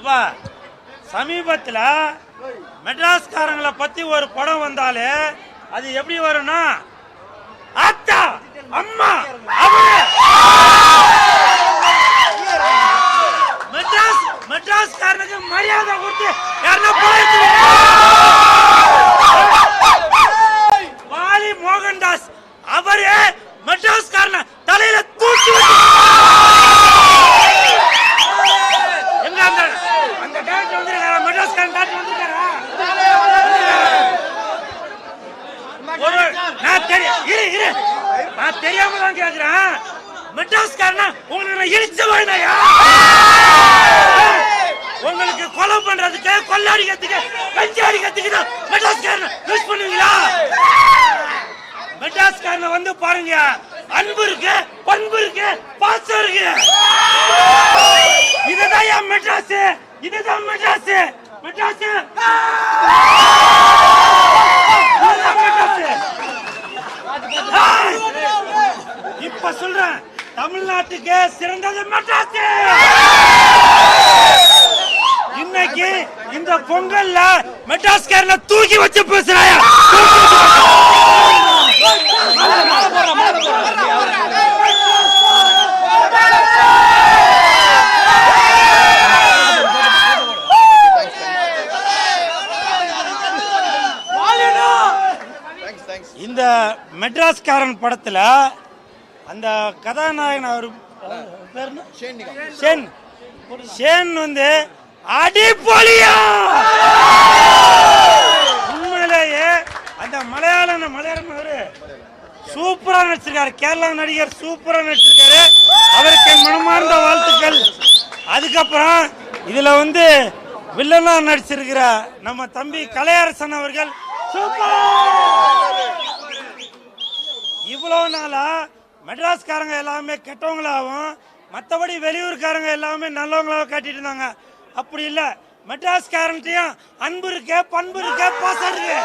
எப்பா சமீபத்தில் மெட்ராஸ்காரங்களை பத்தி ஒரு படம் வந்தாலே அது எப்படி வரும்னா அத்தா அம்மா மெட்ராஸ்காரனுக்கு மரியாதை கொடுத்து வாலி மோகன்தாஸ் அவரே மெட்ராஸ்காரன தலையில தூக்கி எங்க அந்த டாக்டர் வந்திருக்காரா? மெட்ராஸ்காரன் டாக்டர் வந்திருக்காரா? நான் தெரியாம தான் கேக்குறேன். மெட்ராஸ்காரனா உங்களுக்கு நான் இழிச்ச வேணாயா? உங்களுக்கு கொலை பண்றதுக்கு கொள்ளாடிக்கிறதுக்கு கஞ்சி அடிக்கிறதுக்கு தான் மெட்ராஸ்காரனை யூஸ் பண்ணுவீங்களா? மெட்ராஸ்காரனை வந்து பாருங்க, அன்பு இருக்கு, பண்பு இருக்கு, பாசம் இருக்கு. இதுதான் என் மெட்ராஸ், இதுதான் மெட்ராஸ். மெட்ராஸ் இப்ப சொல்றேன், தமிழ்நாட்டுக்கு சிறந்தது மெட்ராஸ். இன்னைக்கு இந்த பொங்கல்ல மெட்ராஸ்காரனை தூக்கி வச்சு பேசுறாயா? இந்த மெட்ராஸ்காரன் படத்துல அந்த கதாநாயகன் அவர் ஷேன் வந்து அடிப்பொலியா உண்மையிலேயே அந்த மலையாளம் அவரு சூப்பரா நடிச்சிருக்காரு. கேரளா நடிகர் சூப்பரா நடிச்சிருக்காரு. அவருக்கு மனமார்ந்த வாழ்த்துக்கள். அதுக்கப்புறம் இதுல வந்து வில்லனா நடிச்சிருக்கிற நம்ம தம்பி கலையரசன் அவர்கள் இவ்வளவு நாளா மெட்ராஸ்காரங்க எல்லாமே கெட்டவங்களாகவும் மற்றபடி வெளியூர்காரங்க எல்லாமே நல்லவங்களாகவும் காட்டிட்டு இருந்தாங்க. அப்படி இல்ல, மெட்ராஸ்காரன்ட்டையும் அன்பு இருக்கு, பண்பு இருக்கு, பாசம் இருக்கு.